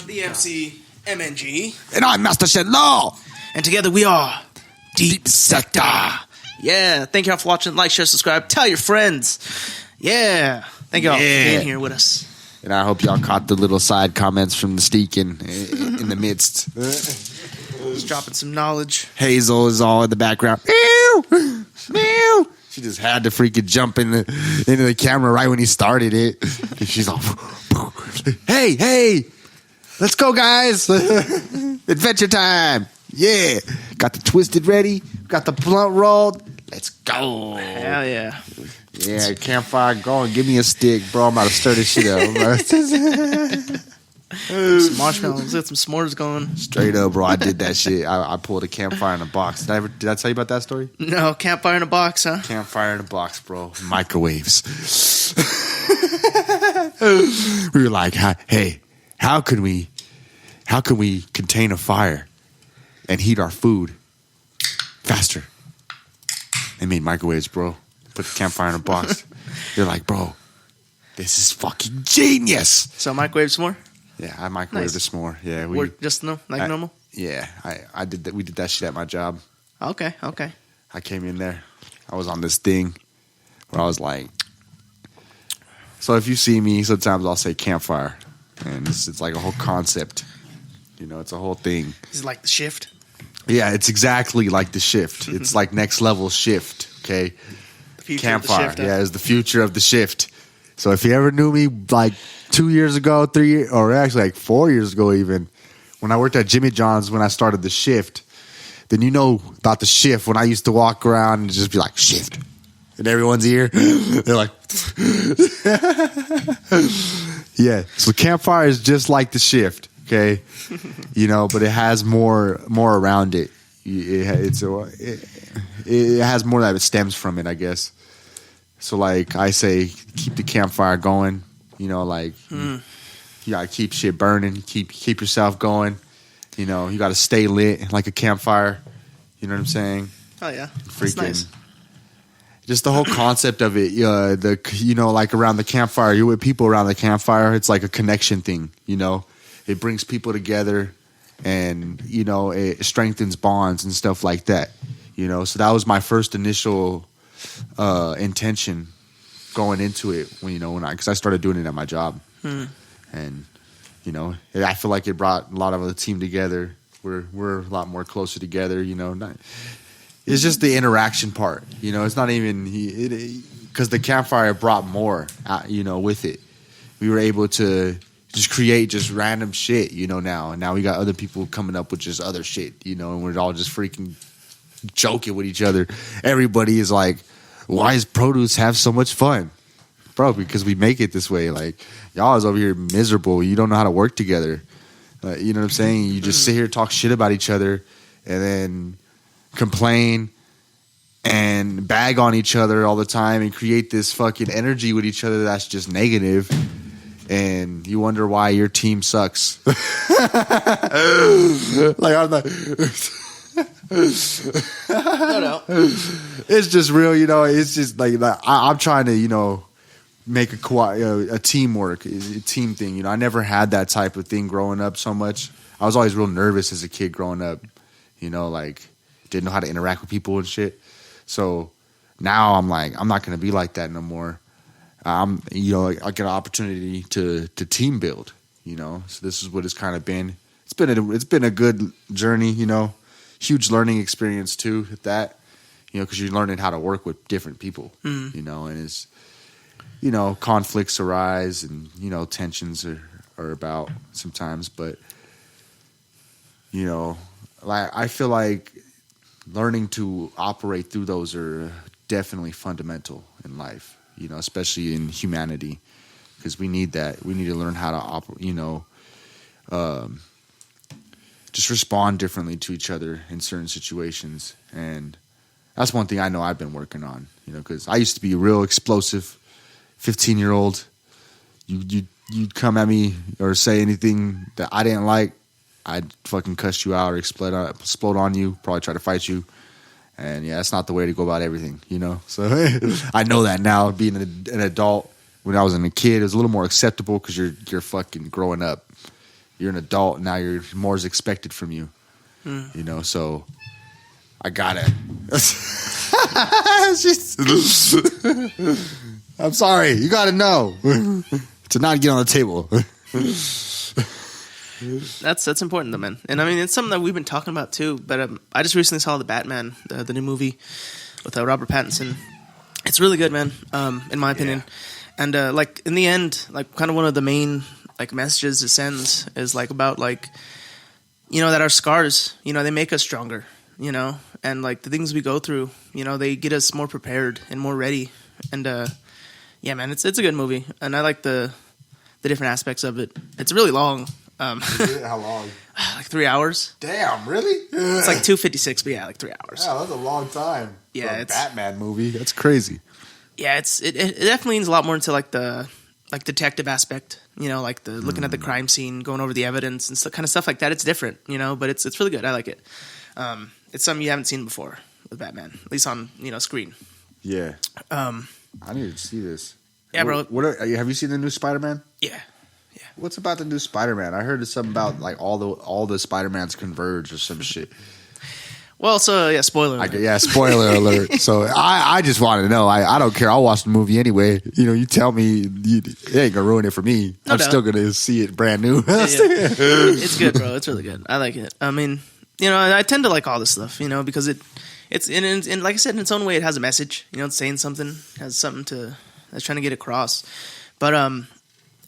the MC MNG. And I'm Master Shen Law. And together we are Deep Sector. Yeah, thank you all for watching. Like, share, subscribe. Tell your friends. Yeah. Thank you all for being here with us. And I hope y'all caught the little side comments from the Steak in the midst. Just dropping some knowledge. Hazel is all in the background. Meow, meow. She just had to freaking jump into the camera right when he started it. And she's all, hey, let's go, guys. Adventure time. Yeah. Got the twisted ready. Got the blunt rolled. Let's go. Hell yeah. Yeah, campfire going. Give me a stick, bro. I'm about to stir this shit up. Some marshmallows. Got some s'mores going. Straight up, bro. I did that shit. I pulled a campfire in a box. Did I tell you about that story? No, campfire in a box, huh? Campfire in a box, bro. Microwaves. We were like, hey, how can we contain a fire and heat our food faster? They made microwaves, bro. Put the campfire in a box. They're like, bro, this is fucking genius. So microwave s'more? Yeah, I microwaved a s'more. Yeah, Work just normal? Yeah, I did that. We did that shit at my job. Okay. I came in there. I was on this thing where I was like, so if you see me, sometimes I'll say campfire, and it's like a whole concept. You know, it's a whole thing. Is it like the shift? Yeah, it's exactly like the shift. It's like next level shift. Okay, campfire. Yeah, it's the future of the shift. So if you ever knew me like 2 years ago, 3 years, or actually like 4 years ago, even when I worked at Jimmy John's when I started the shift, then you know about the shift when I used to walk around and just be like shift in everyone's ear. They're like, yeah. So campfire is just like the shift. Okay, you know, but it has more around it. It has more that it stems from it, I guess. So, like I say, keep the campfire going. You know, like you gotta keep shit burning, keep yourself going. You know, you gotta stay lit like a campfire. You know what I'm saying? Oh yeah, freaking. Nice. Just the whole concept of it, like around the campfire, you're with people around the campfire. It's like a connection thing, you know. It brings people together, and you know it strengthens bonds and stuff like that. You know, so that was my first initial intention going into it. Because I started doing it at my job, and you know, I feel like it brought a lot of the team together. We're a lot more closer together. You know, it's just the interaction part. You know, it's not even because the campfire brought more. You know, with it, we were able to just create just random shit, you know, now. And now we got other people coming up with just other shit, you know, and we're all just freaking joking with each other. Everybody is like, why does Produce have so much fun? Bro, because we make it this way. Like, y'all is over here miserable. You don't know how to work together. You know what I'm saying? You just sit here, talk shit about each other, and then complain and bag on each other all the time and create this fucking energy with each other that's just negative. And you wonder why your team sucks. Like I'm not. No. It's just real, you know. It's just like I'm trying to, you know, make a teamwork, a team thing. You know, I never had that type of thing growing up so much. I was always real nervous as a kid growing up. You know, like didn't know how to interact with people and shit. So now I'm like, I'm not gonna be like that no more. You know, I get an opportunity to team build, you know. So this is what it's kind of been. It's been a good journey, you know. Huge learning experience too at that, you know, because you're learning how to work with different people, you know, and it's, you know, conflicts arise and, you know, tensions are about sometimes, but, you know, like I feel like learning to operate through those are definitely fundamental in life. You know, especially in humanity, because we need that. We need to learn how to operate, you know, just respond differently to each other in certain situations. And that's one thing I know I've been working on, you know, because I used to be a real explosive 15-year-old. You'd come at me or say anything that I didn't like, I'd fucking cuss you out or explode on you, probably try to fight you. And yeah, that's not the way to go about everything, you know? So I know that now, being an adult. When I was a kid, it was a little more acceptable because you're fucking growing up. you're an adult now. More is expected from you. You know, so I gotta. I'm sorry. You gotta know to not get on the table. That's important though, man. And I mean, it's something that we've been talking about too. But I just recently saw the Batman, the new movie with Robert Pattinson. It's really good, man. In my opinion. And like in the end, like kind of one of the main like messages it sends is like about like, you know, that our scars, you know, they make us stronger, you know, and like the things we go through, you know, they get us more prepared and more ready. And yeah, man, it's a good movie, and I like the different aspects of it. It's really long. How long? Like 3 hours. Damn, really? It's like 256, but yeah, like 3 hours. Yeah, that's a long time. Yeah, for a it's Batman movie. That's crazy. Yeah, it definitely leans a lot more into like the detective aspect. You know, like the looking at the crime scene, going over the evidence and kind of stuff like that. It's different, you know, but it's really good. I like it. It's something you haven't seen before with Batman, at least on, you know, screen. Yeah. I need to see this. Yeah, bro. Have you seen the new Spider-Man? Yeah. What's about the new Spider-Man? I heard it's something about like all the Spider-Mans converge or some shit. Well, so yeah, spoiler alert. Spoiler alert. So I just wanted to know. I don't care. I'll watch the movie anyway. You know, you tell me it ain't gonna ruin it for me. No I'm doubt. still gonna see it brand new. It's good, bro. It's really good. I like it. I mean, you know, I tend to like all this stuff, you know, because it's in like I said, in its own way, it has a message. You know, it's saying something, has something that's trying to get across. But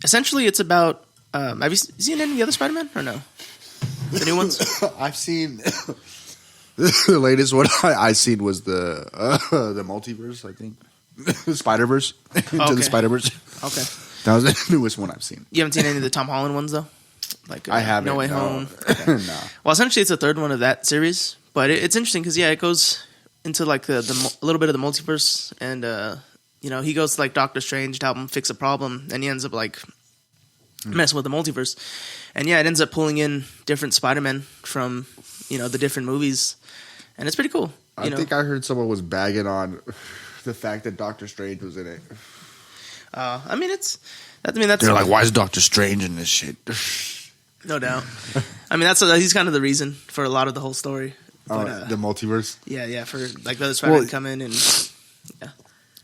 essentially, it's about. Have you seen any of the other Spider-Man or no? The new ones? I've seen. The latest one I seen was the multiverse, I think. Spider-Verse. Into the Spider-Verse. Okay. That was the newest one I've seen. You haven't seen any of the Tom Holland ones, though? Like I haven't. No Way no. Home? Okay. No. Well, essentially, it's the third one of that series. But it's interesting because, yeah, it goes into, like, a little bit of the multiverse. And, you know, he goes to, like, Doctor Strange to help him fix a problem. And he ends up, like, messing with the multiverse. And, yeah, it ends up pulling in different Spider-Men from, you know, the different movies. And it's pretty cool. I think I heard someone was bagging on the fact that Doctor Strange was in it. I mean, that's. They're like, why is Doctor Strange in this shit? No doubt. I mean, he's kind of the reason for a lot of the whole story. But, the multiverse? Yeah, for like the other Spider-Man come in and yeah.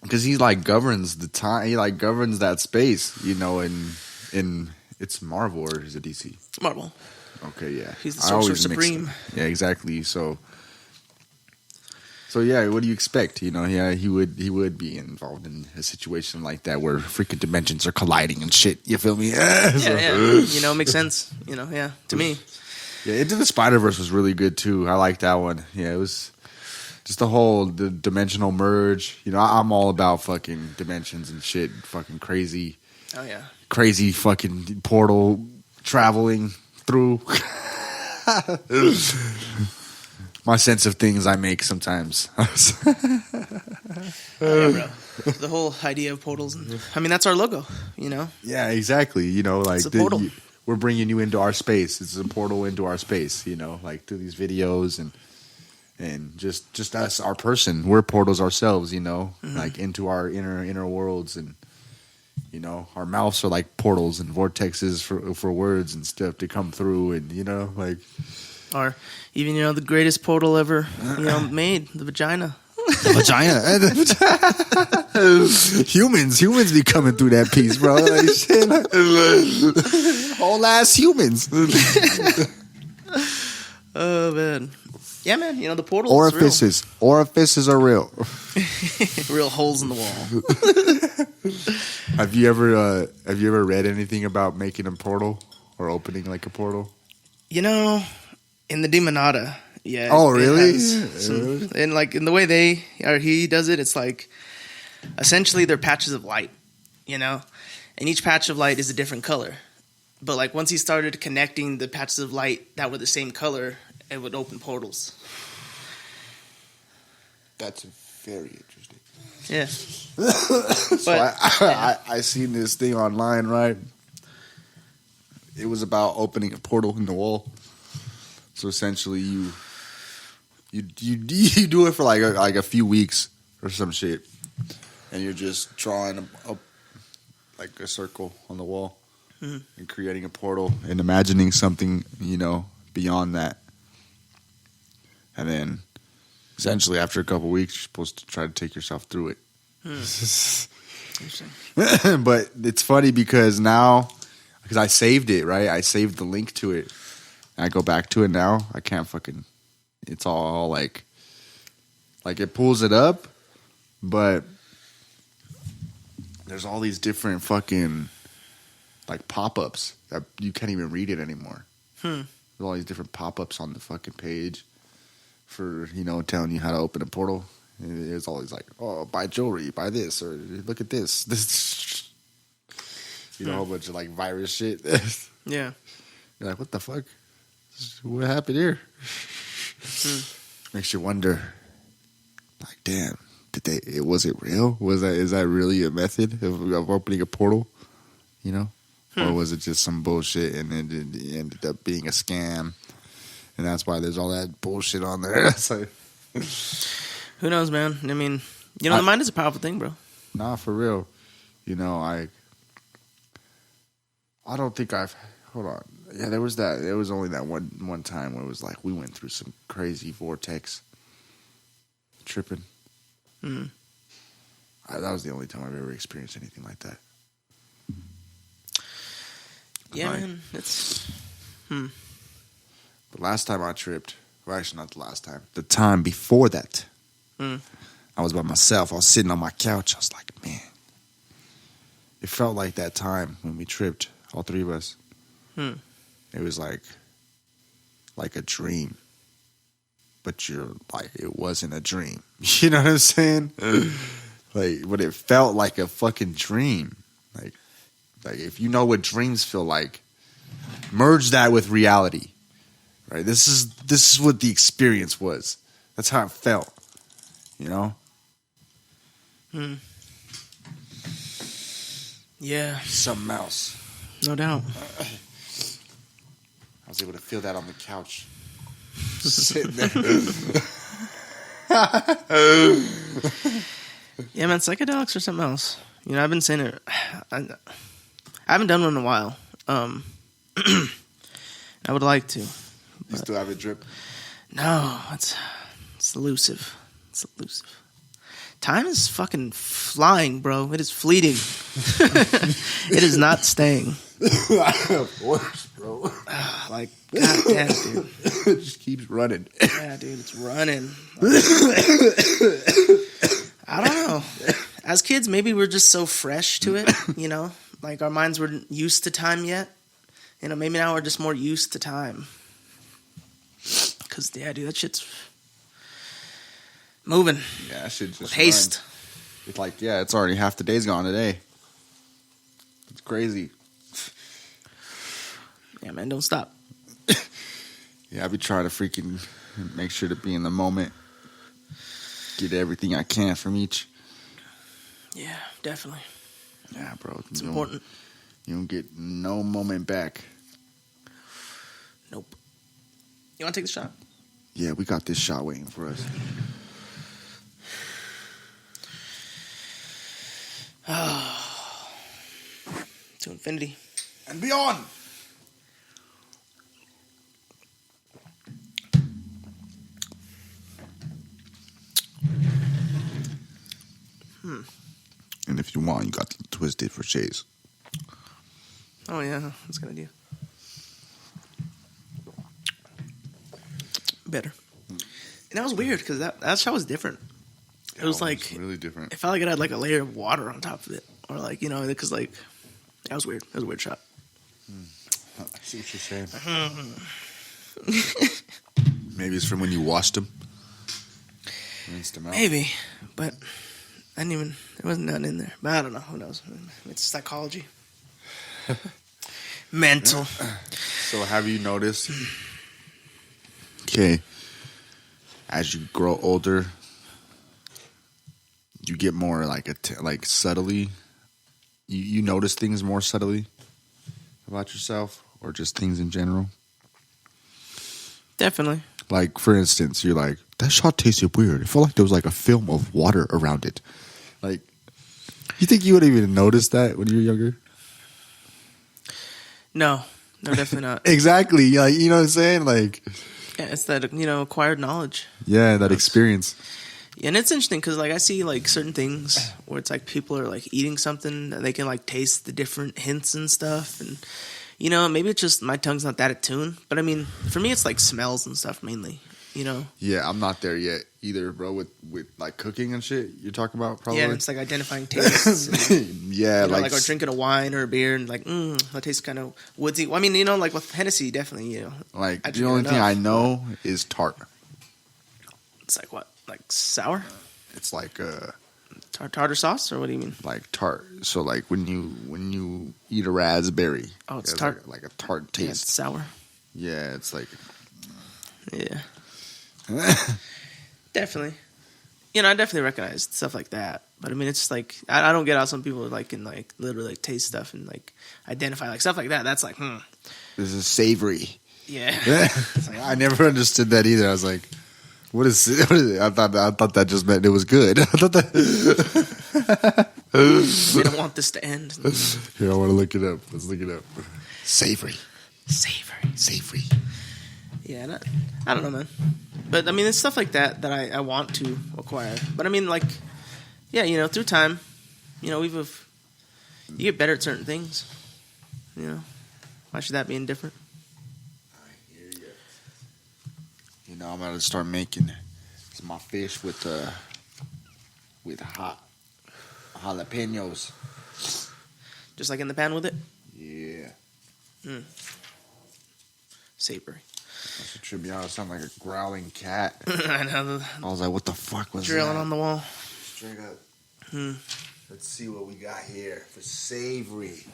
Because he like governs the time. He like governs that space, you know. In it's Marvel or is it DC? Marvel. Okay, yeah. He's the Sorcerer Supreme. Yeah, exactly. So yeah, what do you expect? You know, yeah, he would be involved in a situation like that where freaking dimensions are colliding and shit. You feel me? Yeah. You know, it makes sense. You know, yeah, to me. Yeah, Into the Spider-Verse was really good too. I like that one. Yeah, it was just the dimensional merge. You know, I'm all about fucking dimensions and shit. Fucking crazy. Oh yeah. Crazy fucking portal traveling through. My sense of things I make sometimes. Yeah, bro. The whole idea of portals. And, I mean, that's our logo, you know? Yeah, exactly. You know, like it's a portal. We're bringing you into our space. It's a portal into our space, you know, like through these videos and just us, our person. We're portals ourselves, you know, like into our inner worlds. And, you know, our mouths are like portals and vortexes for words and stuff to come through. And, you know, like... Or even, you know, the greatest portal ever, you know, made, the vagina. The vagina. humans be coming through that piece, bro. Like, shit, like, whole ass humans. Oh, man. Yeah, man, you know, the portal Orifices. is real. Orifices are real. Real holes in the wall. Have you ever read anything about making a portal or opening like a portal? You know... In the Demonata, yeah. Oh, really? And like in the way he does it, it's like essentially they're patches of light, you know, and each patch of light is a different color. But like once he started connecting the patches of light that were the same color, it would open portals. That's very interesting. Yeah. So I seen this thing online, right? It was about opening a portal in the wall. So essentially, you do it for like a few weeks or some shit, and you're just drawing up like a circle on the wall, and creating a portal and imagining something, beyond that. And then essentially after a couple weeks, you're supposed to try to take yourself through it. Interesting. But it's funny because now, because I saved it, right? I saved the link to it. And I go back to it now. I can't fucking, it's all like it pulls it up, but there's all these different fucking like pop-ups that you can't even read it anymore. There's all these different pop-ups on the fucking page for, telling you how to open a portal. And it's always like, oh, buy jewelry, buy this, or look at this. This, a whole bunch of like virus shit. Yeah. You're like, what the fuck? What happened here? Makes you wonder. Like, damn, was it real? Is that really a method of opening a portal? Or was it just some bullshit and it ended up being a scam? And that's why there's all that bullshit on there. It's like, who knows, man? I mean, the mind is a powerful thing, bro. Nah, for real. I don't think hold on. Yeah, there was only that one time where it was like we went through some crazy vortex tripping. That was the only time I've ever experienced anything like that. Yeah, man. It's The last time I tripped, well, actually not the last time, the time before that, I was by myself. I was sitting on my couch. I was like, man, it felt like that time when we tripped, all three of us. It was like a dream, but it wasn't a dream. You know what I'm saying? But it felt like a fucking dream. Like if you know what dreams feel like, merge that with reality. Right? This is what the experience was. That's how it felt. Yeah. Something else. No doubt. I was able to feel that on the couch. Sitting there. Yeah, man, psychedelics or something else. I've been saying it. I haven't done one in a while. I would like to. You still have a drip? No, it's elusive. It's elusive. Time is fucking flying, bro. It is fleeting. It is not staying. Of course, bro. Like, goddamn, dude. It just keeps running. Yeah, dude, it's running. I don't know. As kids, maybe we're just so fresh to it, Like, our minds weren't used to time yet. Maybe now we're just more used to time. Because, yeah, dude, that shit's moving. Yeah, that shit just with haste. Run. It's like, yeah, it's already half the day's gone today. It's crazy. Yeah, man, don't stop. Yeah, I be trying to freaking make sure to be in the moment. Get everything I can from each. Yeah, definitely. Yeah, bro. It's important. You don't get no moment back. Nope. You want to take the shot? Yeah, we got this shot waiting for us. To infinity. And beyond. And if you want, you got the Twisted for Chase. Oh, yeah. That's a good idea. Better. And that was weird because that shot was different. It was like really different. It felt like it had like a layer of water on top of it, or like because like that was weird. It was a weird shot. I see what you're saying. Maybe it's from when you washed them. Rinsed them out. Maybe, but I didn't even. There wasn't nothing in there. But I don't know. Who knows? It's psychology. Mental. So have you noticed? Okay, as you grow older, you get more like subtly. You notice things more subtly about yourself, or just things in general. Definitely. Like, for instance, you're like, that shot tasted weird. It felt like there was like a film of water around it. Like, you think you would even notice that when you were younger? No, definitely not. Exactly. Like, you know what I'm saying? Like, Yeah, it's that acquired knowledge. yeah, that experience. Yeah, and it's interesting because like I see like certain things where it's like people are like eating something and they can like taste the different hints and stuff, and maybe it's just my tongue's not that attuned. But I mean, for me, it's like smells and stuff mainly. Yeah, I'm not there yet either, bro. With like cooking and shit, you're talking about probably. Yeah, it's like identifying tastes. And, yeah, like or drinking a wine or a beer and like, that tastes kind of woodsy. Well, I mean, like with Hennessy, definitely, Like the only thing I know is tart. It's like what, like sour? It's like tartar sauce, or what do you mean? Like tart. So like when you eat a raspberry, oh, it's tart, like a tart taste. Yeah, it's sour. Yeah, it's like. Yeah. Definitely. I definitely recognize stuff like that. But I mean, it's just like I don't get how some people like can like literally like taste stuff and like identify like stuff like that. That's like, This is savory. Yeah. Like, I never understood that either. I was like, what is it? I thought that just meant it was good. I thought that. We don't want this to end. Here, I want to look it up. Let's look it up. Savory. Yeah, I don't know, man. But I mean, it's stuff like that I want to acquire. But I mean, like, yeah, through time, you get better at certain things. Why should that be indifferent? I hear you. I'm gonna start making my fish with hot jalapenos. Just like in the pan with it. Yeah. Savory. That should trip me out. It sounded like a growling cat. I know. I was like, what the fuck was drilling that? on the wall. Straight up. Let's see what we got here for savory.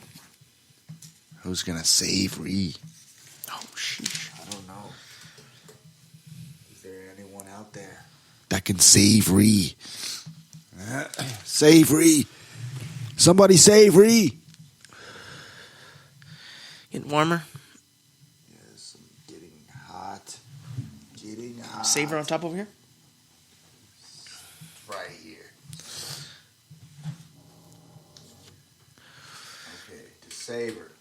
Who's gonna savory? Oh, sheesh. I don't know. Is there anyone out there that can savory? Savory. Somebody savory. Getting warmer. Yes, I'm getting hot. Savor on top over here. Right here. Okay, to savor.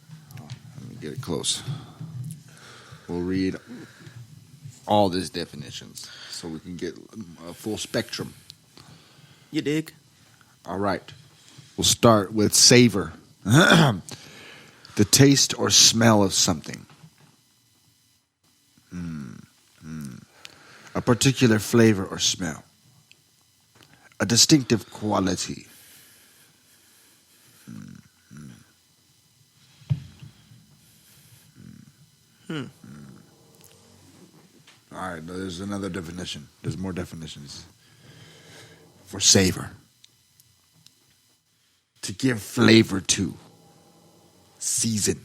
Oh, let me get it close. We'll read all these definitions so we can get a full spectrum. You dig? All right. We'll start with savor. The taste or smell of something. A particular flavor or smell. A distinctive quality. All right, there's another definition. There's more definitions. For savor. To give flavor to. Season.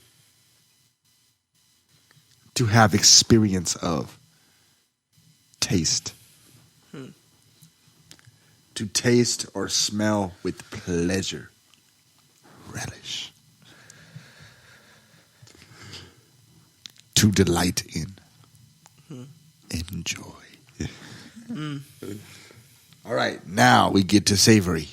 To have experience of. Taste. To taste or smell with pleasure. Relish. To delight in. Enjoy. All right, now we get to savory.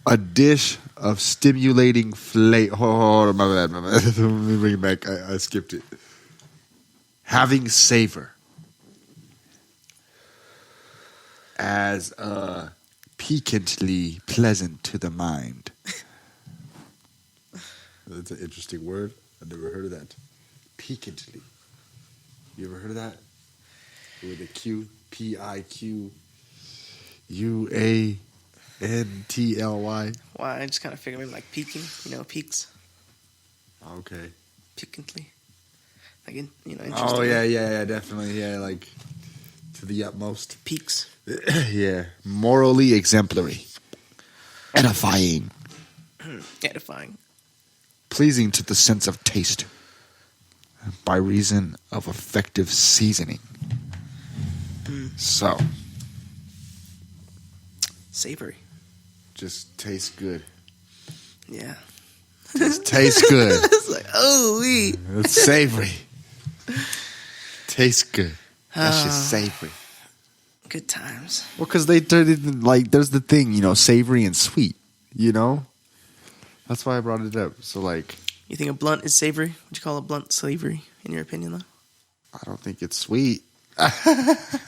A dish of stimulating flavor. Hold on, my bad. Let me bring it back. I skipped it. Having savor as piquantly pleasant to the mind. That's an interesting word. I've never heard of that. Piquantly. You ever heard of that? With a Q, Piquantly. Well, I just kind of figured like peaking, peaks. Okay. Piquantly. Like, interesting. Oh, yeah, definitely. Yeah, like to the utmost. Peaks. Yeah. Morally exemplary. Edifying. Edifying. Pleasing to the sense of taste. By reason of effective seasoning. So. Savory. Just tastes good. Yeah. Just tastes good. It's like, it's savory. Tastes good. That's just savory. Good times. Well, because they like, there's the thing, savory and sweet, That's why I brought it up. So like, You think a blunt is savory? Would you call a blunt savory in your opinion, though? I don't think it's sweet.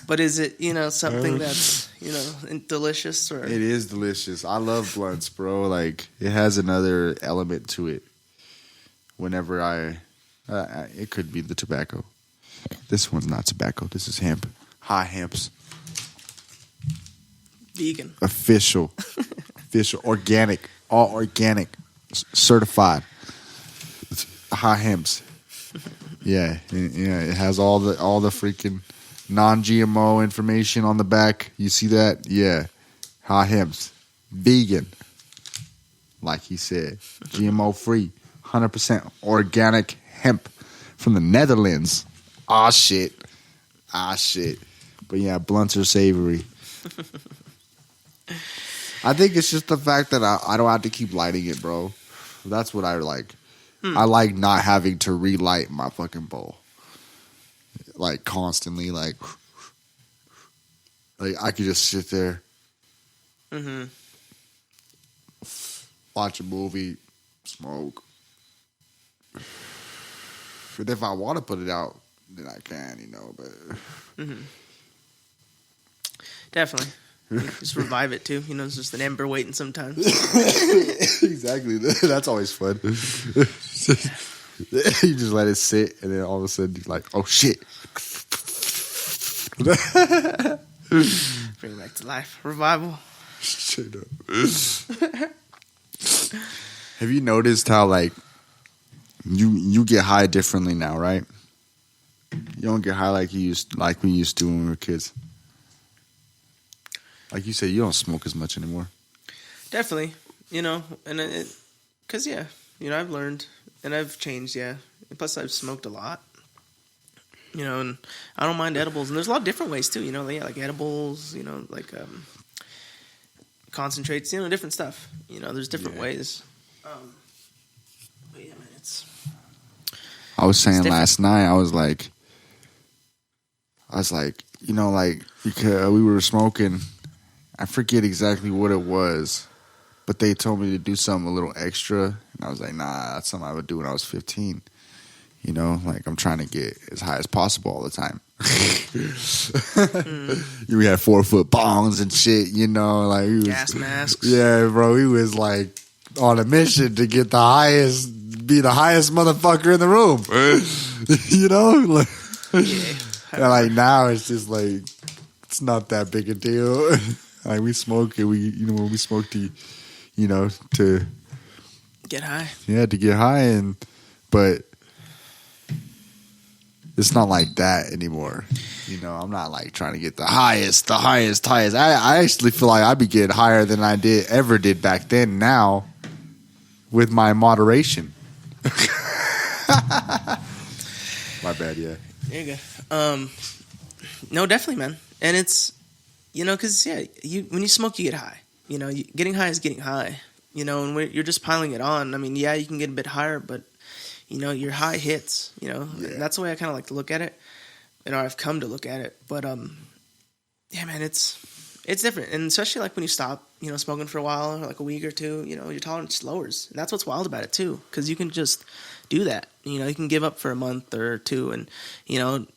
But is it, something that's, delicious or? It is delicious. I love blunts, bro. Like it has another element to it. Whenever it could be the tobacco. This one's not tobacco. This is hemp. High hemps. Vegan. Official, organic, all organic, certified. High hemps. Yeah, it has all the freaking non-GMO information on the back. You see that? Yeah, high hemps, vegan. Like he said, GMO free, 100% organic hemp from the Netherlands. Ah shit. But yeah, blunts are savory. I think it's just the fact that I don't have to keep lighting it, bro. That's what I like. I like not having to relight my fucking bowl. Like constantly, like I could just sit there, watch a movie, smoke. But if I want to put it out, then I can, but Definitely. Just revive it too. It's just an ember waiting sometimes. Exactly. That's always fun. You just let it sit, and then all of a sudden you're like, oh shit. Bring it back to life. Revival. Shut up. Have you noticed how like you get high differently now, right? You don't get high like we used to when we were kids. Like you said, you don't smoke as much anymore. Definitely, and because I've learned and I've changed, and plus I've smoked a lot, and I don't mind edibles, and there's a lot of different ways too, like edibles, like concentrates, different stuff, there's different ways. But yeah, man, I was saying last night, I was like, because we were smoking. I forget exactly what it was, but they told me to do something a little extra, and I was like, nah, that's something I would do when I was 15. Like I'm trying to get as high as possible all the time. We had 4-foot bongs and shit, like gas masks. Yeah, bro, he was like on a mission to get be the highest motherfucker in the room. Like, and like now it's just like it's not that big a deal. Like we smoke and when we smoke to get high. Yeah, to get high but it's not like that anymore. I'm not like trying to get the highest. I actually feel like I'd be getting higher than I ever did back then now with my moderation. My bad, yeah. There you go. No, definitely, man. And it's, because, when you smoke, you get high. Getting high is getting high. And when you're just piling it on, I mean, you can get a bit higher, but, your high hits, And that's the way I kind of like to look at it. I've come to look at it. But, yeah, man, it's different. And especially, like, when you stop, smoking for a while, or like a week or two, your tolerance lowers. And that's what's wild about it, too, because you can just do that. You can give up for a month or two and,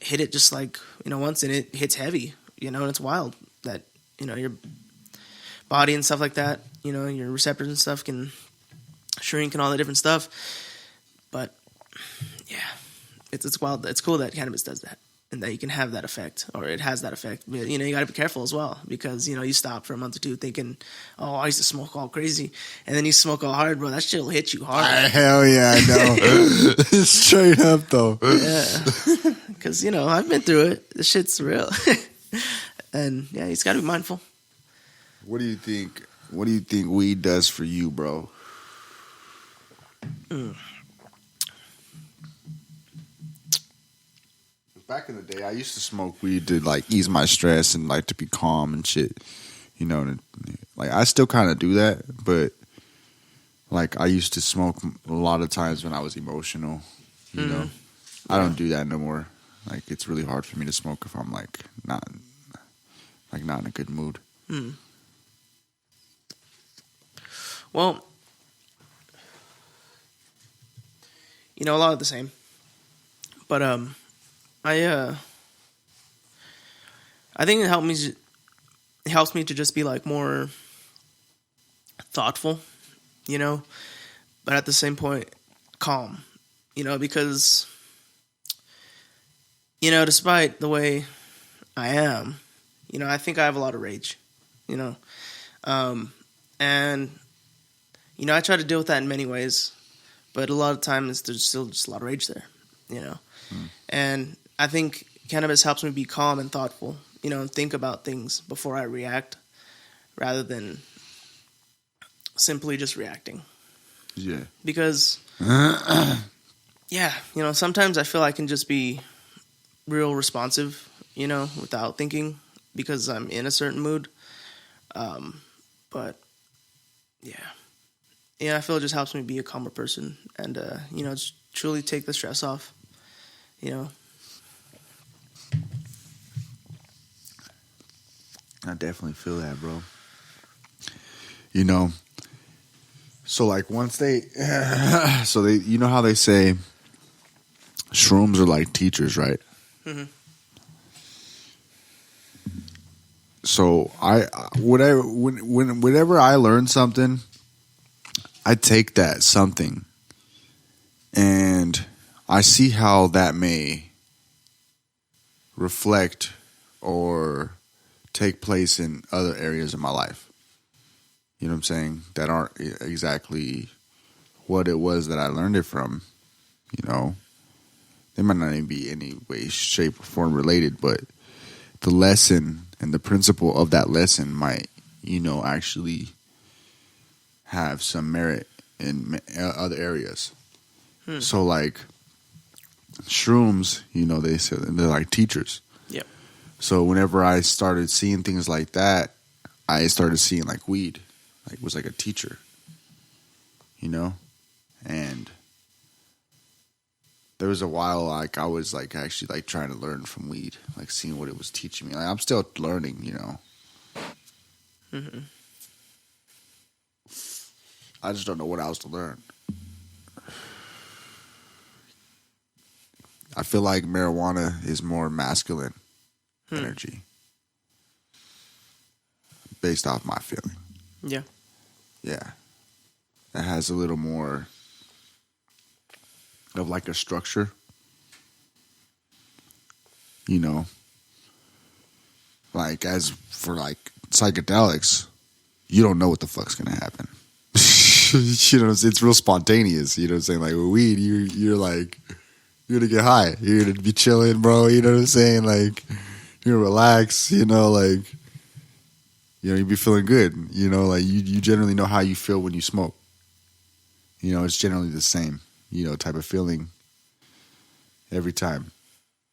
hit it just like, once, and it hits heavy, and it's wild that, your body and stuff like that, your receptors and stuff can shrink and all that different stuff. But yeah, it's wild. It's cool that cannabis does that and that you can have that effect, or it has that effect. But, you got to be careful as well because, you stop for a month or two thinking, oh, I used to smoke all crazy. And then you smoke all hard, bro. That shit will hit you hard. Hell yeah, I know. Straight up, though. Yeah. Because, I've been through it. This shit's real. And, yeah, you just got to be mindful. What do you think weed does for you, bro? Back in the day, I used to smoke weed to like ease my stress and like to be calm and shit. And, like I still kind of do that, but like I used to smoke a lot of times when I was emotional. I don't do that no more. Like it's really hard for me to smoke if I'm like not in a good mood. Well, You know, a lot of the same. But I I think it helps me to just be like more thoughtful, you know, but at the same point calm, you know, because you know, despite the way I am, you know, I think I have a lot of rage, you know, and you know, I try to deal with that in many ways, but a lot of times there's still just a lot of rage there, you know, and I think cannabis helps me be calm and thoughtful, you know, and think about things before I react, rather than simply just reacting. Yeah. Because, yeah, you know, sometimes I feel I can just be real responsive, you know, without thinking because I'm in a certain mood. But, yeah, I feel it just helps me be a calmer person and, you know, just truly take the stress off, you know. I definitely feel that, bro. You know, so like once they, you know how they say shrooms are like teachers, right? Mm-hmm. So whenever I learn something, I take that something and I see how that may reflect or take place in other areas of my life. You know what I'm saying? That aren't exactly what it was that I learned it from. You know, they might not even be any way, shape, or form related, but the lesson and the principle of that lesson might, you know, actually have some merit in other areas. So, like shrooms, you know, they say they're like teachers. Yep. So whenever I started seeing things like that, I started seeing like weed, like was like a teacher, you know, and there was a while like I was like actually like trying to learn from weed, like seeing what it was teaching me. Like I'm still learning, you know. Mm-hmm. I just don't know what else to learn. I feel like marijuana is more masculine energy, based off my feeling. Yeah. Yeah, it has a little more of like a structure, you know. Like as for like psychedelics, you don't know what the fuck's gonna happen. You know, it's real spontaneous. You know what I'm saying? Like with weed, you're like you're gonna get high. You're gonna be chilling, bro. You know what I'm saying? Like you're gonna relax. You know, like you be feeling good. You know, like you generally know how you feel when you smoke. You know, it's generally the same. You know, type of feeling every time.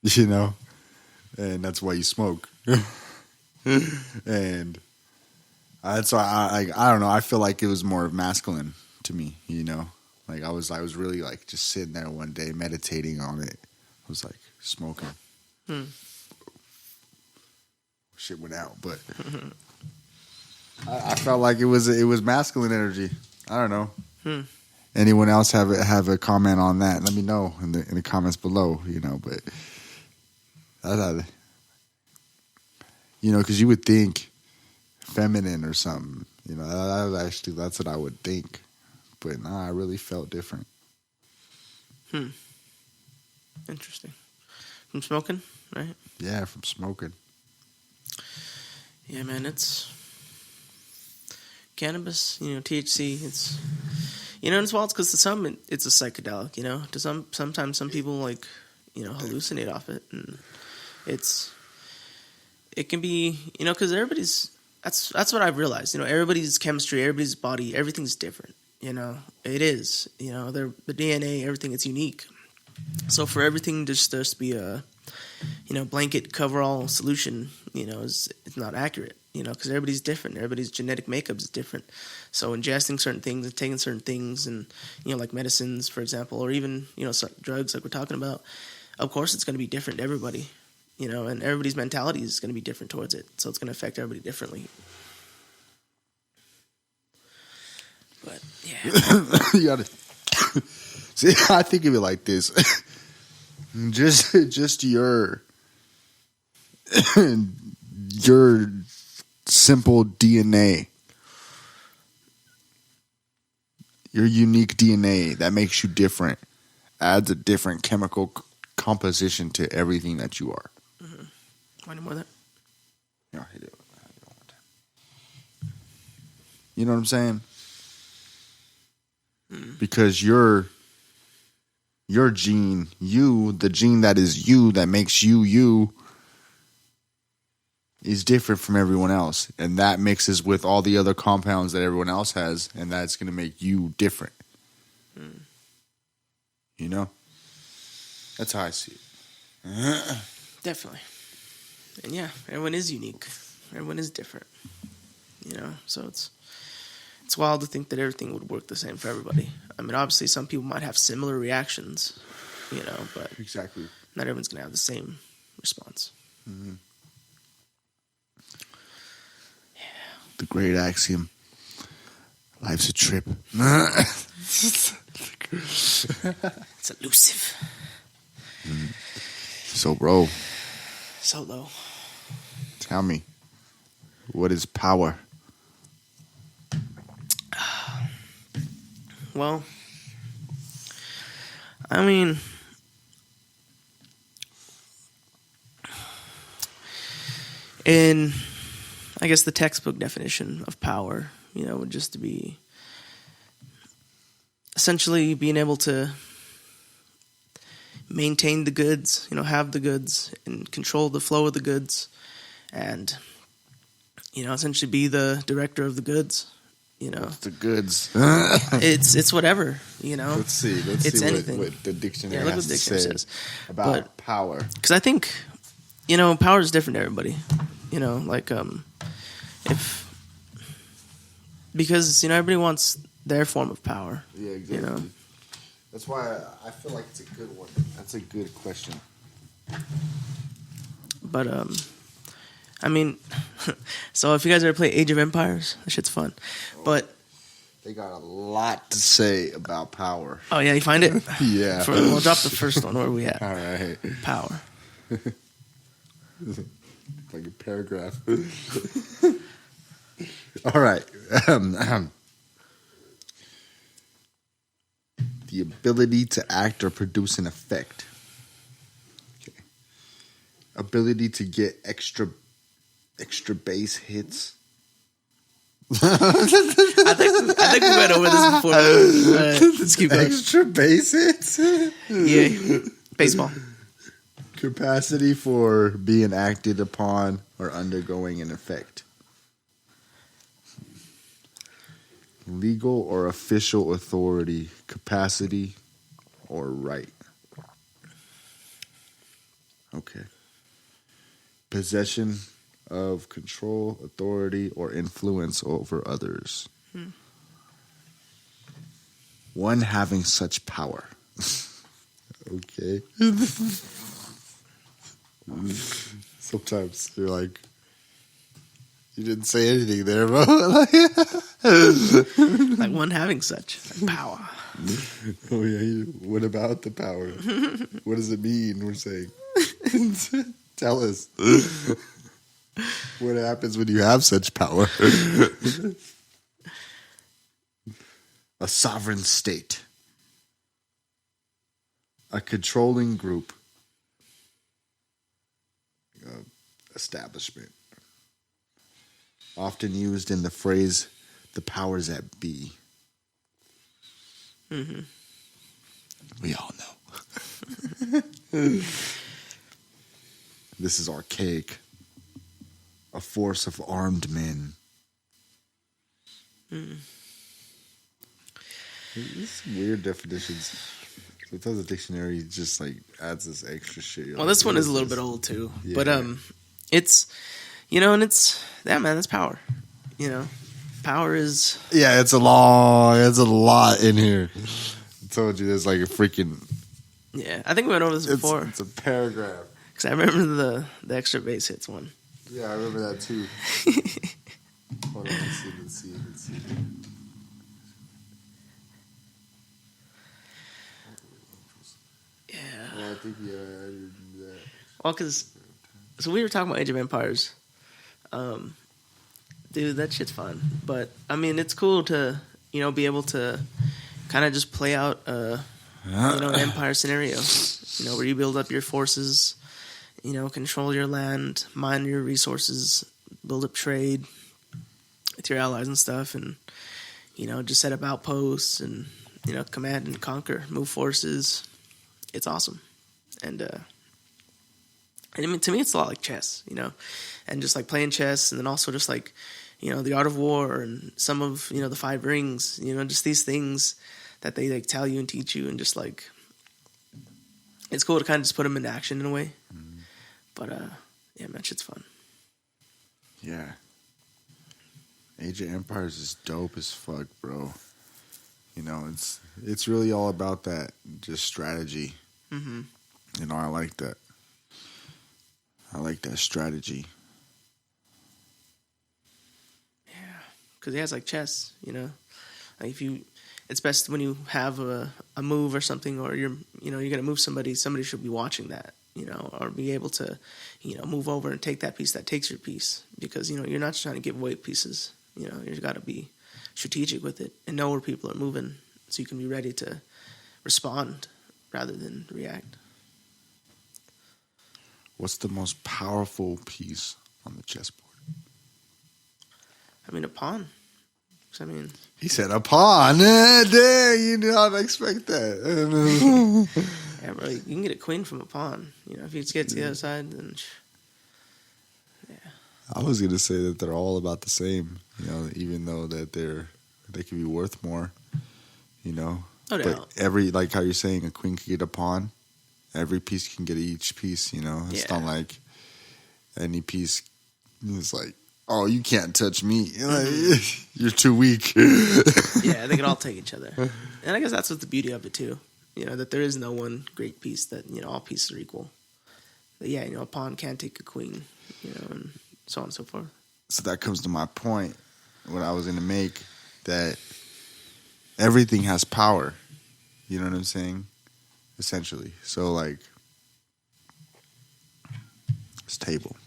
You know, and that's why you smoke. And that's why I don't know. I feel like it was more masculine to me. You know, like I was really like just sitting there one day meditating on it. I was like smoking. Shit went out, but I felt like it was masculine energy. I don't know. Anyone else have a comment on that? Let me know in the comments below. You know, but you know, because you would think feminine or something. You know, that's what I would think. But nah, I really felt different. Interesting. From smoking, right? Yeah, from smoking. Yeah, man, it's cannabis, you know, THC, it's, you know, it's wild because to some it's a psychedelic, you know, to sometimes some people like, you know, hallucinate off it, and it can be, you know, because that's what I've realized, you know, everybody's chemistry, everybody's body, everything's different, you know, it is, you know, the DNA, everything, it's unique. So for everything just to be a, you know, blanket cover-all solution, you know, it's not accurate, you know, because everybody's different. Everybody's genetic makeup is different. So ingesting certain things and taking certain things and, you know, like medicines, for example, or even, you know, drugs like we're talking about, of course it's going to be different to everybody, you know, and everybody's mentality is going to be different towards it. So it's going to affect everybody differently. But, yeah. See, I think of it like this. just your simple DNA. Your unique DNA that makes you different adds a different chemical composition to everything that you are. Mm-hmm. Want any more of that? No, I don't want that. You know what I'm saying? Because your gene, the gene that is you, that makes you, is different from everyone else. And that mixes with all the other compounds that everyone else has, and that's going to make you different. You know? That's how I see it. Definitely. And yeah, everyone is unique. Everyone is different. You know, so it's wild to think that everything would work the same for everybody. I mean, obviously, some people might have similar reactions, you know, but Exactly. not everyone's going to have the same response. Mm-hmm. The great axiom. Life's a trip. It's elusive. So, bro, So low. tell me, what is power? Well, I mean, in, I guess, the textbook definition of power, you know, would just to be essentially being able to maintain the goods, you know, have the goods and control the flow of the goods and, you know, essentially be the director of the goods, you know. The goods. It's whatever, you know. Let's see what the dictionary Yeah, look has what the to dictionary say says. about power. Because I think, you know, power is different to everybody. You know, like, because, you know, everybody wants their form of power. Yeah, exactly. You know? That's why I feel like it's a good one. That's a good question. But, I mean, so if you guys ever play Age of Empires, that shit's fun. But, They got a lot to say about power. oh yeah, you find it? Yeah. We'll drop the first one. Where are we at? All right. Power. Like a paragraph. All right. The ability to act or produce an effect. Okay. Ability to get extra base hits. I think we went over this before. Let's keep going. Extra base hits? Yeah. Baseball. Capacity for being acted upon or undergoing an effect. Legal or official authority, capacity, or right. Okay. Possession of control, authority, or influence over others. One having such power. Okay. Sometimes you're like, you didn't say anything there, bro. Like one having such power. Oh yeah. What about the power? What does it mean? We're saying. Tell us. What happens when you have such power? A sovereign state. A controlling group. Establishment. Often used in the phrase, the powers that be. Mm-hmm. We all know. This is archaic. A force of armed men. These weird definitions. Sometimes the dictionary just like adds this extra shit. Well, this one is a little bit old too, but it's, you know, and it's, yeah, man, that's power. You know, power is, yeah, it's a lot in here. I told you there's like a freaking, yeah. I think we went over this before. It's a paragraph. Because I remember the extra base hits one. Yeah, I remember that too. Hold on, let's see. Yeah. I think I did that. Well, so we were talking about Age of Empires. Dude, that shit's fun. But I mean, it's cool to be able to kind of just play out an empire scenario. Where you build up your forces, control your land, mine your resources, build up trade with your allies and stuff, and just set up outposts and command and conquer, move forces. It's awesome, and I mean, to me, it's a lot like chess, and just like playing chess, and then also just like, the Art of War and some of, the Five Rings, just these things that they like tell you and teach you, and just like, it's cool to kind of just put them into action in a way. Mm-hmm. But yeah, man, shit's fun. Yeah. Age of Empires is dope as fuck, bro. It's really all about that, just strategy. Mm-hmm. I like that. I like that strategy. Yeah, because it has like chess, like it's best when you have a move or something, or you're gonna move somebody should be watching that, or be able to, move over and take that piece that takes your piece, because you're not just trying to give away pieces. You've got to be strategic with it and know where people are moving, so you can be ready to respond rather than react. What's the most powerful piece on the chessboard? I mean, a pawn. He said a pawn. Dang, you did not expect that. Yeah, bro, you can get a queen from a pawn. If you get to the other side, then yeah. I was gonna say that they're all about the same. Even though that they could be worth more. No doubt. But every, like how you're saying, a queen could get a pawn. Every piece can get each piece. It's not like any piece is like, oh, you can't touch me. You're too weak. Yeah, they can all take each other. And I guess that's what the beauty of it too. That there is no one great piece, that, all pieces are equal. But yeah, a pawn can take a queen, and so on and so forth. So that comes to my point, what I was going to make, that everything has power. You know what I'm saying? Essentially. So like, this table.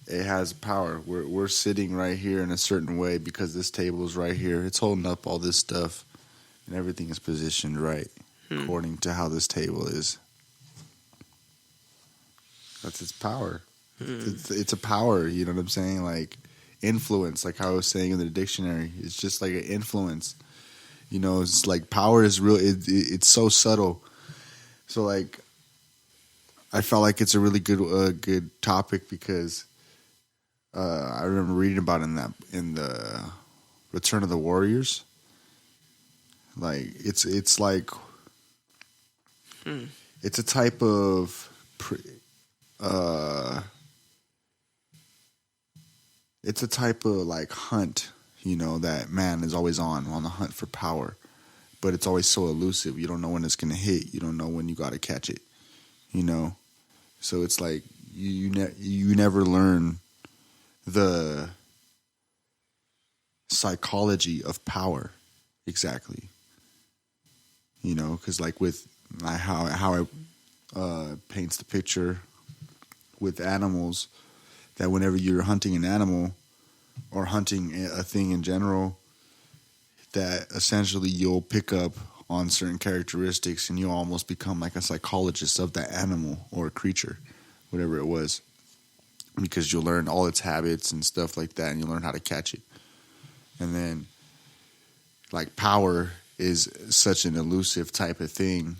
It has power. We're sitting right here in a certain way because this table is right here. It's holding up all this stuff, and everything is positioned right according to how this table is. That's its power. It's a power. You know what I'm saying? Like influence, like how I was saying in the dictionary. It's just like an influence. It's like power is real. It's so subtle. So like, I felt like it's a really good topic because. I remember reading about in the Return of the Warriors. Like it's like it's a type of it's a type of like hunt, that man is always on the hunt for power, but it's always so elusive. You don't know when it's gonna hit. You don't know when you gotta catch it. So it's like you never learn the psychology of power exactly, because like with how I paints the picture with animals, that whenever you're hunting an animal or hunting a thing in general, that essentially you'll pick up on certain characteristics and you'll almost become like a psychologist of that animal or creature, whatever it was. Because you'll learn all its habits and stuff like that, and you'll learn how to catch it. And then, like, power is such an elusive type of thing.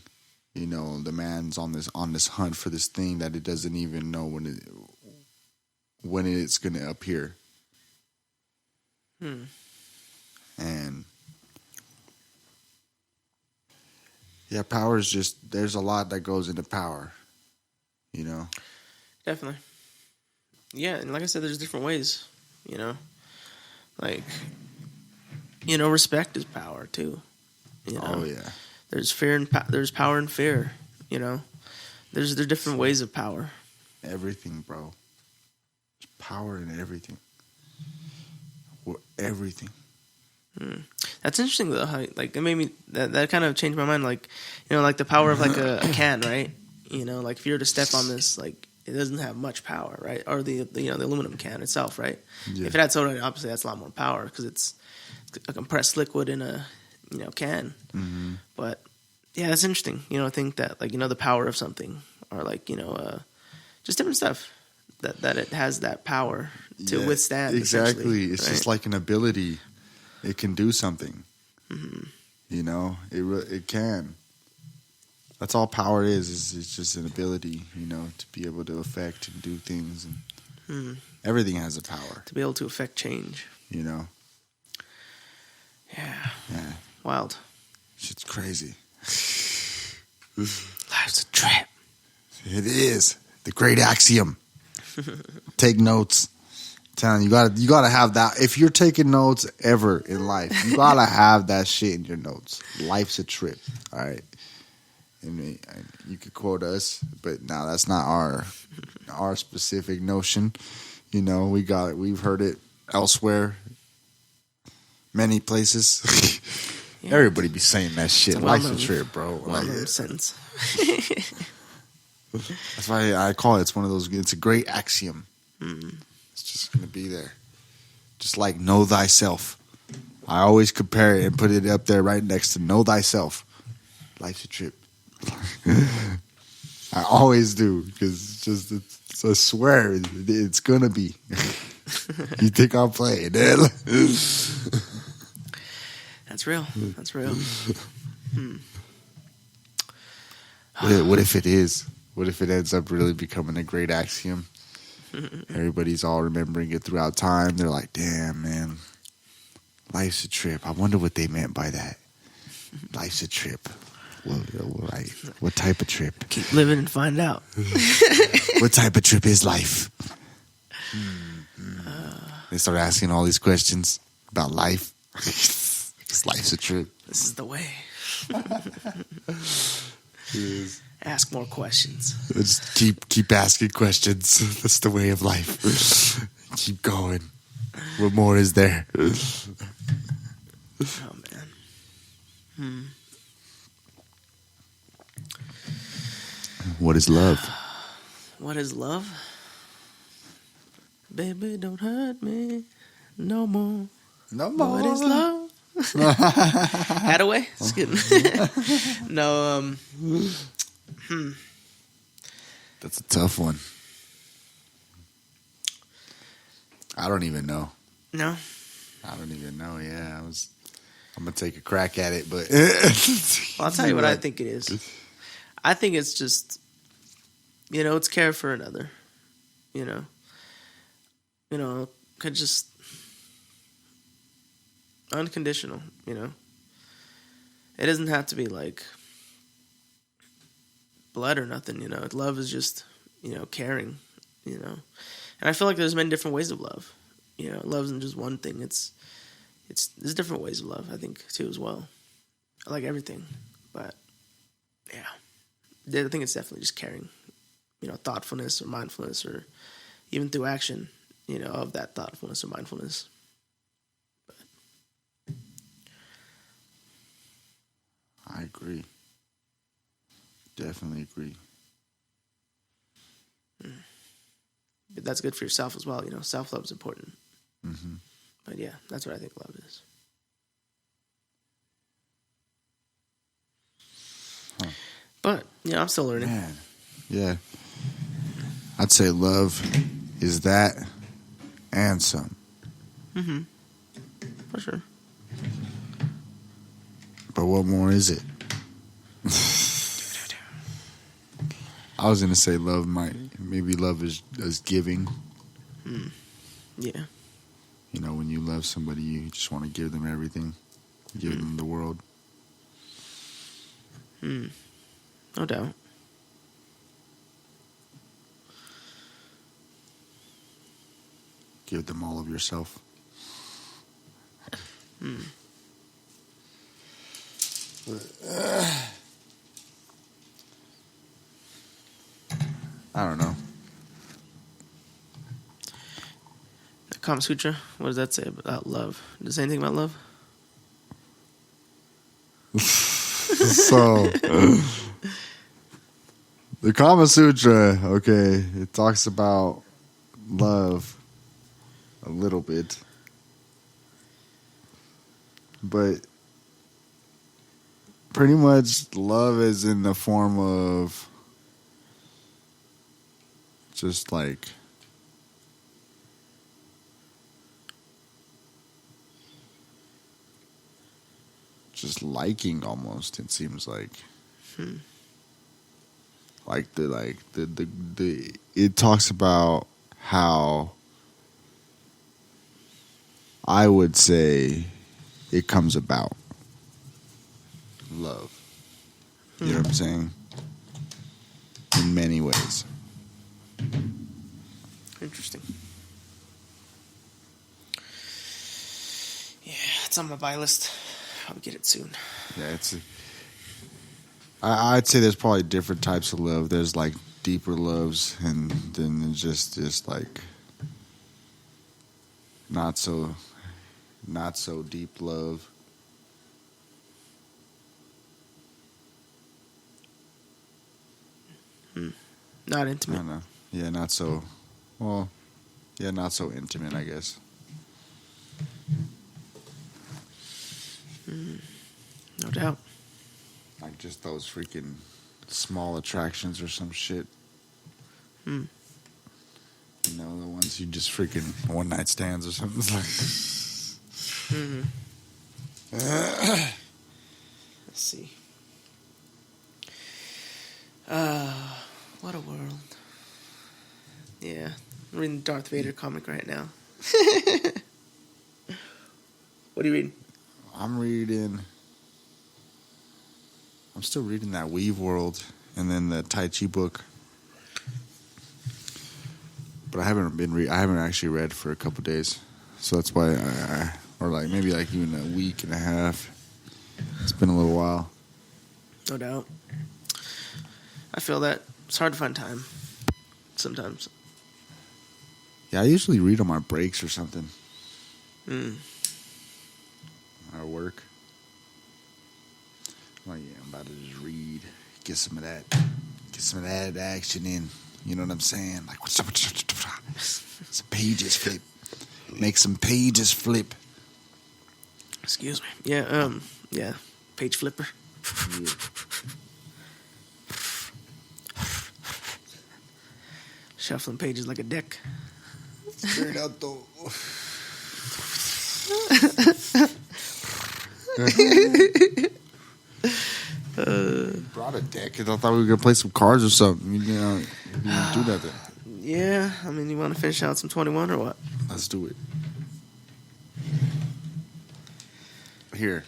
The man's on this hunt for this thing that it doesn't even know when it's going to appear. And yeah, power is just, there's a lot that goes into power. Definitely. Yeah, and like I said, there's different ways, like, respect is power too. Oh yeah. There's fear and there's power and fear. There's different ways of power. Everything, bro. There's power in everything. Everything. That's interesting though. How like it made me that kind of changed my mind. Like like the power of like a can, right? Like if you were to step on this, like it doesn't have much power, right? Or the the aluminum can itself, right? Yeah. If it had soda, obviously that's a lot more power because it's a compressed liquid in a can. Mm-hmm. But yeah, that's interesting. I think that like the power of something or like just different stuff that it has that power to withstand. Exactly, it's right? just like an ability. It can do something. Mm-hmm. It can. That's all power is it's just an ability, to be able to affect and do things, and everything has a power. To be able to affect change. Yeah. Wild. Shit's crazy. Life's a trip. It is. The great axiom. Take notes. I'm telling you, you gotta have that. If you're taking notes ever in life, you gotta have that shit in your notes. Life's a trip. All right. You could quote us, but now that's not our specific notion. We've heard it elsewhere, many places. Yeah. Everybody be saying that shit. Life's a trip, bro. Well-known sentence. That's why I call it. It's one of those. It's a great axiom. Mm. It's just gonna be there, just like know thyself. I always compare it and put it up there right next to know thyself. Life's a trip. I always do because I swear it's gonna be. You think I'm playing? That's real. That's real. What if it is? What if it ends up really becoming a great axiom? Everybody's all remembering it throughout time. They're like, damn, man, life's a trip. I wonder what they meant by that. Life's a trip. What type of trip? Keep living and find out. What type of trip is life? They start asking all these questions about life. Because life's a trip. This is the way. Yes. Ask more questions. Just keep asking questions. That's the way of life. Keep going. What more is there? Oh man. What is love? What is love? Baby, don't hurt me no more. No more. What is love? Hadaway? Just kidding. No, That's a tough one. I don't even know. No? I don't even know. Yeah, I'm gonna take a crack at it, but Well, I'll tell you what I think it is. I think it's just, it's care for another. Could just unconditional. It doesn't have to be like blood or nothing. Love is just caring. And I feel like there's many different ways of love. Love isn't just one thing. There's different ways of love, I think, too, as well. I like everything, but yeah, I think it's definitely just caring, thoughtfulness or mindfulness, or even through action, of that thoughtfulness or mindfulness. But I agree. Definitely agree. But that's good for yourself as well. Self-love is important. Mm-hmm. But yeah, that's what I think love is. Huh. But, I'm still learning. Man, yeah. I'd say love is that and some. Mm-hmm. For sure. But what more is it? I was gonna say maybe love is giving. Yeah. When you love somebody, you just want to give them everything, give them the world. No doubt. Give them all of yourself. I don't know. The Kama Sutra, what does that say about love? Does it say anything about love? So, the Kama Sutra, okay, it talks about love a little bit. But pretty much love is in the form of just like just liking almost, it seems like. Like the it talks about how I would say it comes about love. You know what I'm saying? In many ways. Interesting. Yeah, it's on my buy list. I'll get it soon. Yeah, I'd say there's probably different types of love. There's like deeper loves, and then just like not so deep love. Not I intimate. don't know. Yeah, not so. Well, yeah, not so intimate, I guess. No doubt. Like just those freaking small attractions or some shit. Hmm. You know, the ones you just freaking one night stands or something. It's like, Let's see. What a world. Yeah. I'm reading the Darth Vader comic right now. What are you reading? I'm still reading that Weave World and then the Tai Chi book. But I haven't actually read for a couple days. So that's why or like maybe like even a week and a half. It's been a little while. No doubt. I feel that. It's hard to find time. Sometimes. Yeah, I usually read on my breaks or something. At work. I'm like, yeah, I'm about to just read. Get some of that action in. You know what I'm saying? Like, some pages flip. Make some pages flip. Excuse me. Yeah, yeah. Page flipper. Yeah. Shuffling pages like a deck. Straight out though. Brought a deck because I thought we were gonna play some cards or something. You know, we didn't do that then. Yeah, I mean, you want to finish out some 21 or what? Let's do it. Here,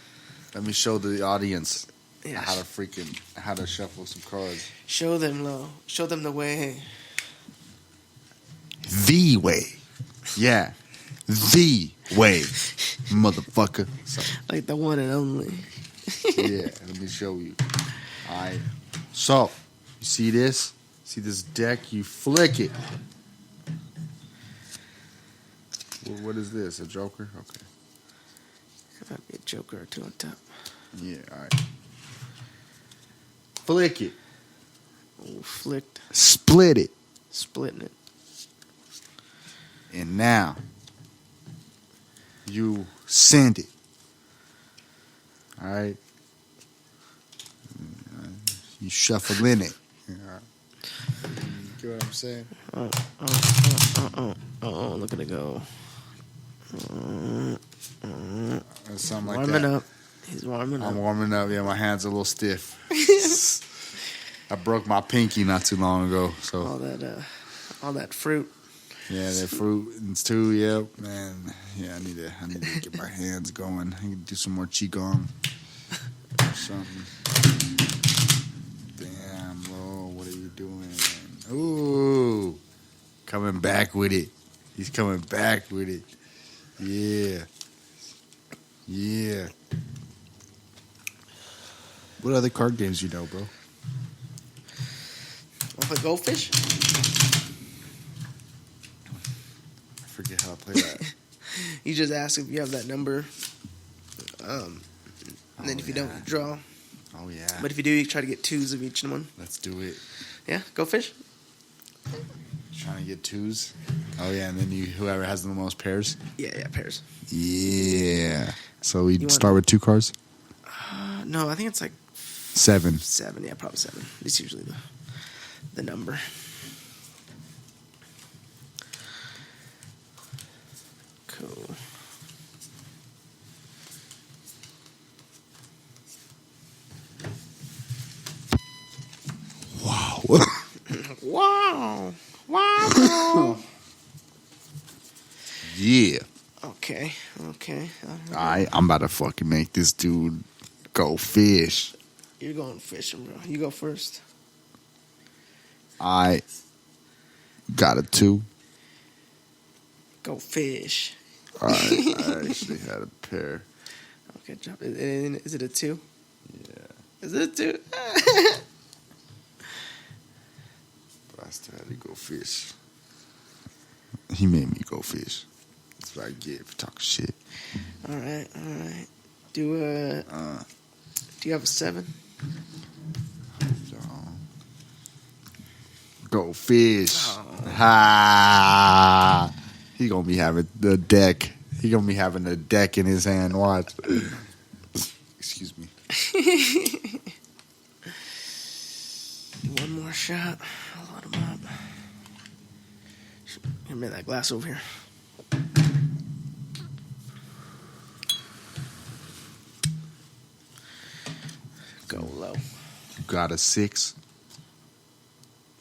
let me show the audience Yeah. how to shuffle some cards. Show them, Lo. Show them the way. The way, yeah, the way, motherfucker. So, Like the one and only. yeah, let me show you. All right. So, you see this? See this deck? You flick it. Well, what is this? A joker? Okay. There might be a joker or two on top. Yeah, all right. Flick it. Oh, flicked. Split it. Splitting it. And now, you send it. All right? You shuffle in it. You get what I'm saying? Oh, look at it go. Something like Warming that. up. He's warming up. I'm warming up. Yeah, my hands are a little stiff. I broke my pinky not too long ago. So All that fruit. yeah, that fruit and too. Yep, man. Yeah, I need to get my hands going. I need to do some more qigong or something. Damn, Lo, what are you doing? Ooh, coming back with it. He's coming back with it. Yeah. Yeah. What other card games you know, bro? Want to play Goldfish? I forget how to play that. You just ask if you have that number. And then if you don't, you draw. Oh yeah. But if you do, you try to get 2s of each one. Let's do it. Yeah, go fish. Trying to get 2s. Oh yeah, and then whoever has the most pairs. Yeah, pairs. Yeah. So we You start with 2 cards. No, I think it's like 7. 7. Yeah, probably 7. It's usually the number. Cool. Wow. Wow. Wow. Yeah. Okay. Alright, I'm about to fucking make this dude go fish. You're going fishing, bro. You go first. I got a 2. Go fish. Alright, I actually had a pair. Okay, drop it. Is it a 2? Yeah. Is it a 2? But I still had to go fish. He made me go fish. That's what I get for talking shit. All right. Do you have a 7? Go fish. Oh. Ha! He gonna be having the deck. He gonna be having the deck in his hand. Watch. Excuse me. One more shot. I'll load him up. Give me that glass over here. Go low. You got a 6.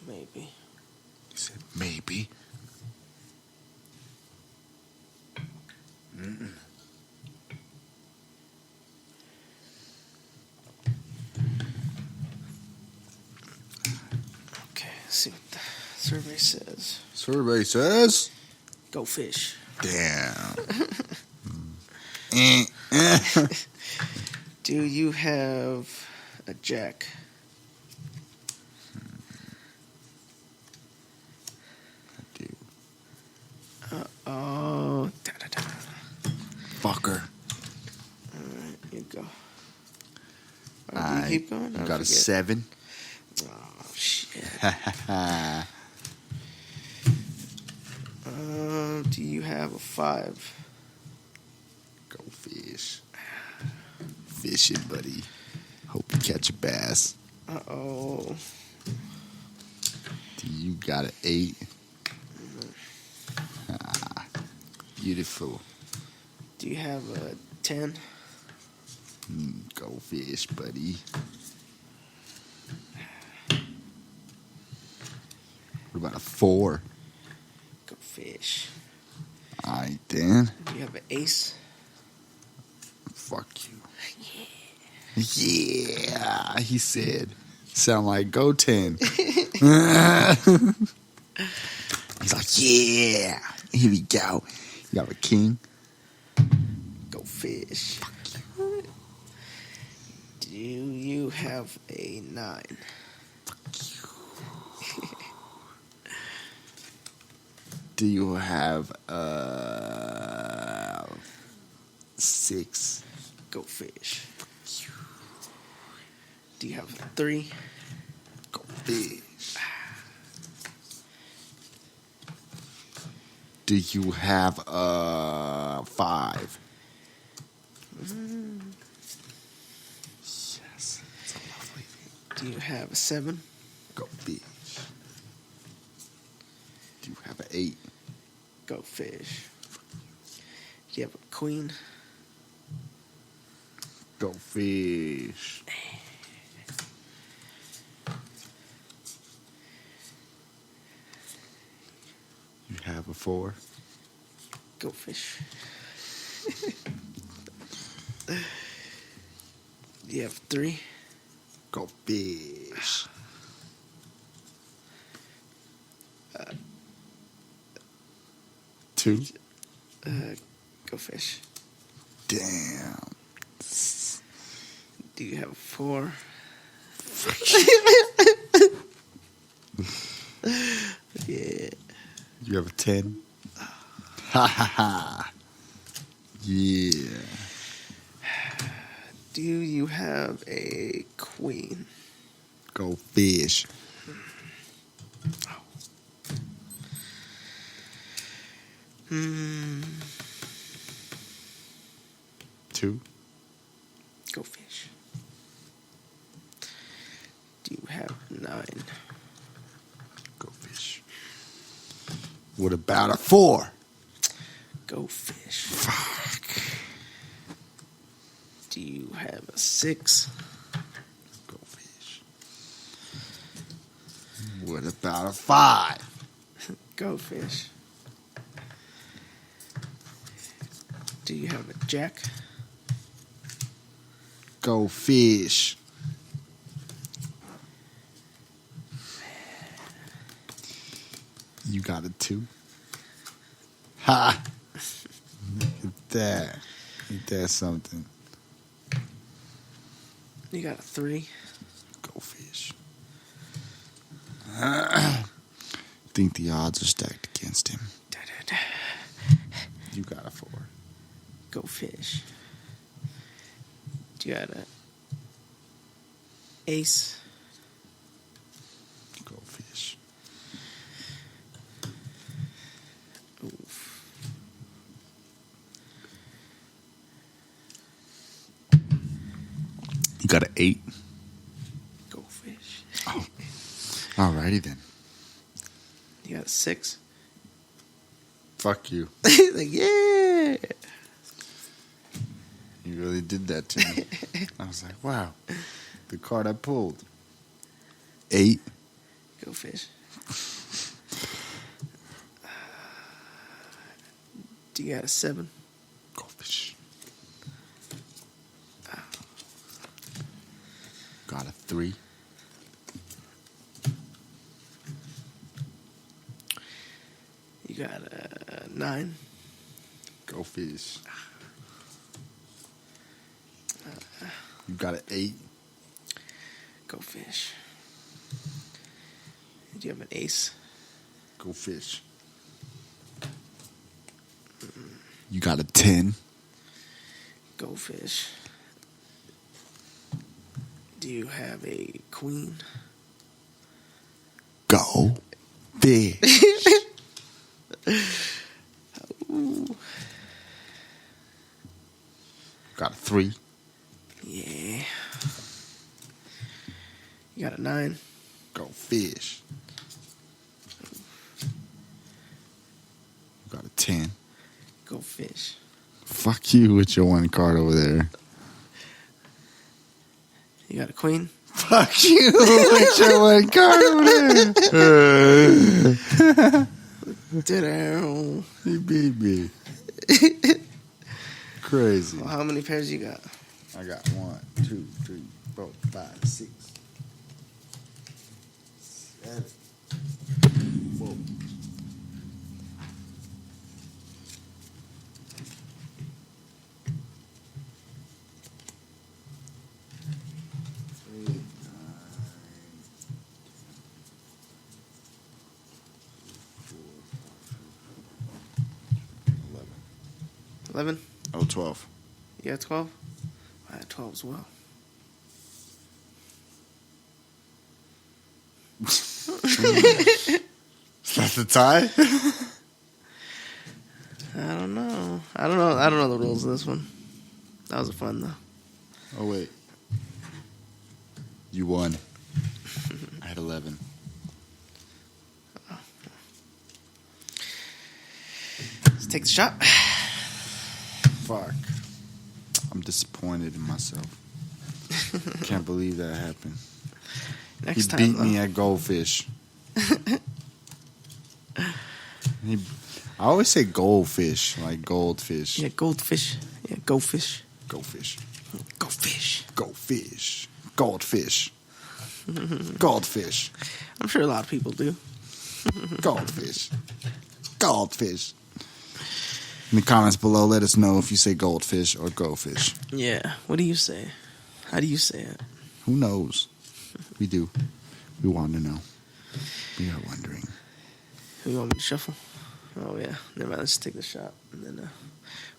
Maybe. He said maybe. Okay, let's see what the survey says. Survey says. Go fish. Damn. Do you have a jack? Dude. Oh. Fucker. Alright, you go. Do you keep going? You I got a forget. 7. Oh, shit. Go Do you have a 5? fish. Fishing, buddy. Hope you catch a bass. Uh-oh. You got an 8. Ah, beautiful. Do you have a 10? Go fish, buddy. What about a 4? Go fish. Alright, then. Do you have an ace? Fuck you. Yeah, he said. Sound like go 10. He's like, yeah. Here we go. You got a king. Go fish. Do you have a 9? Do you have 6? Go fish. Do you have a 3? Go fish. Do you have 5? Yes, it's a lovely thing. Do you have a 7? Go fish. Do you have an 8? Go fish. Do you have a queen? Go fish. You have a 4? Go fish. Do you have 3? Go fish. Two? Go fish. Damn. Do you have a 4? Yeah. You have a 10? Ha ha ha. Yeah. Do you have a queen? Go fish. Two. Go fish. Do you have 9? Go fish. What about a 4? Go fish. Fuck. Do you have a 6? Go fish. What about a 5? Go fish. Do you have a jack? Go fish. You got a 2? Ha! Look at that. Ain't that something? You got a 3? Go fish. I think the odds are stacked against him. You got a 4. Go fish. Do you got a ace? Go fish. Oof. You got an 8. Go fish. Oh. Alrighty then. You got a 6? Fuck you. Like, yeah. You really did that to me. I was like, wow. The card I pulled. 8. Go fish. Do you got a 7? Go fish. Got a 3. You got a 9? Go fish. You got an 8. Go fish. Do you have an ace? Go fish. You got a 10. Go fish. Do you have a queen? Go fish. Ooh. Got a 3. Yeah. You got a 9? Go fish. You got a 10. Go fish. Fuck you with your 1 card over there. You got a queen? Fuck you with your 1 card over there. Ditto. He beat me. Crazy. Well, how many pairs you got? I got 1, 2, 3, 4, 5, 6, 7. Whoa. $11. 11? Oh, 12. You got 12? I had 12 as well. Is that the tie? I don't know. I don't know the rules of this one. That was fun though. Oh, wait. You won. I had 11. Let's take the shot. Fuck. I'm disappointed in myself. Can't believe that happened. Next He time, beat though. me at goldfish. I always say goldfish, like goldfish. Yeah, goldfish. Yeah, goldfish. Goldfish. Goldfish. Goldfish. Goldfish. Goldfish. I'm sure a lot of people do. Goldfish. Goldfish. In the comments below, let us know if you say goldfish or goldfish. Yeah. What do you say? How do you say it? Who knows? We do. We want to know. We are wondering. Who you want me to shuffle? Oh, yeah. Never mind. Let's take the shot. And then we'll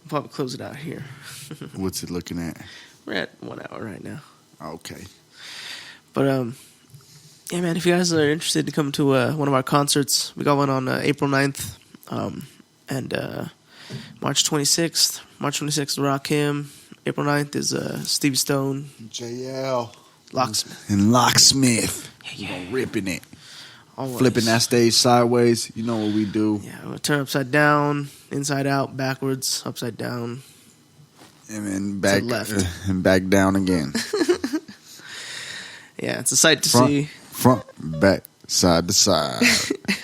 probably close it out here. What's it looking at? We're at 1 hour right now. Okay. But yeah, man, if you guys are interested to come to one of our concerts, we got one on April 9th and March 26th. March 26th, Rakim. April 9th is Stevie Stone. JL. Locksmith. And Locksmith. Yeah. Ripping it. Always. Flipping that stage sideways. You know what we do. Yeah, we'll turn upside down, inside out, backwards, upside down. And then back left. And back down again. Yeah, it's a sight to see. Front, back, side to side.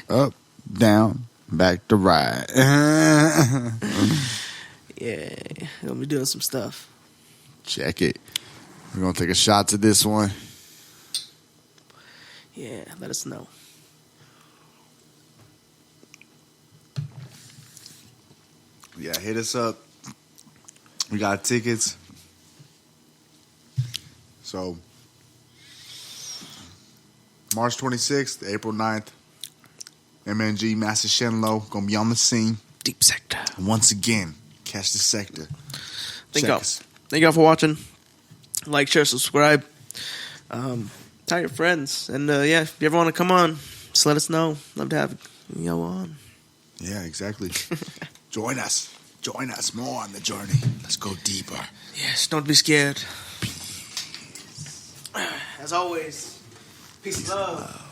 Up, down, back to right. Yeah, gonna be doing some stuff. Check it. We're going to take a shot to this one. Yeah, let us know. Yeah, hit us up. We got tickets. So, March 26th, April 9th, MNG, Master Shenlo, going to be on the scene. Deep Sector. Once again, catch the sector. Thank Check y'all. us. Thank y'all for watching. Like, share, subscribe. Tell your friends. And yeah, if you ever want to come on, just let us know. Love to have you on. Yeah, exactly. Join us. Join us more on the journey. Let's go deeper. Yes, don't be scared. As always, peace and love.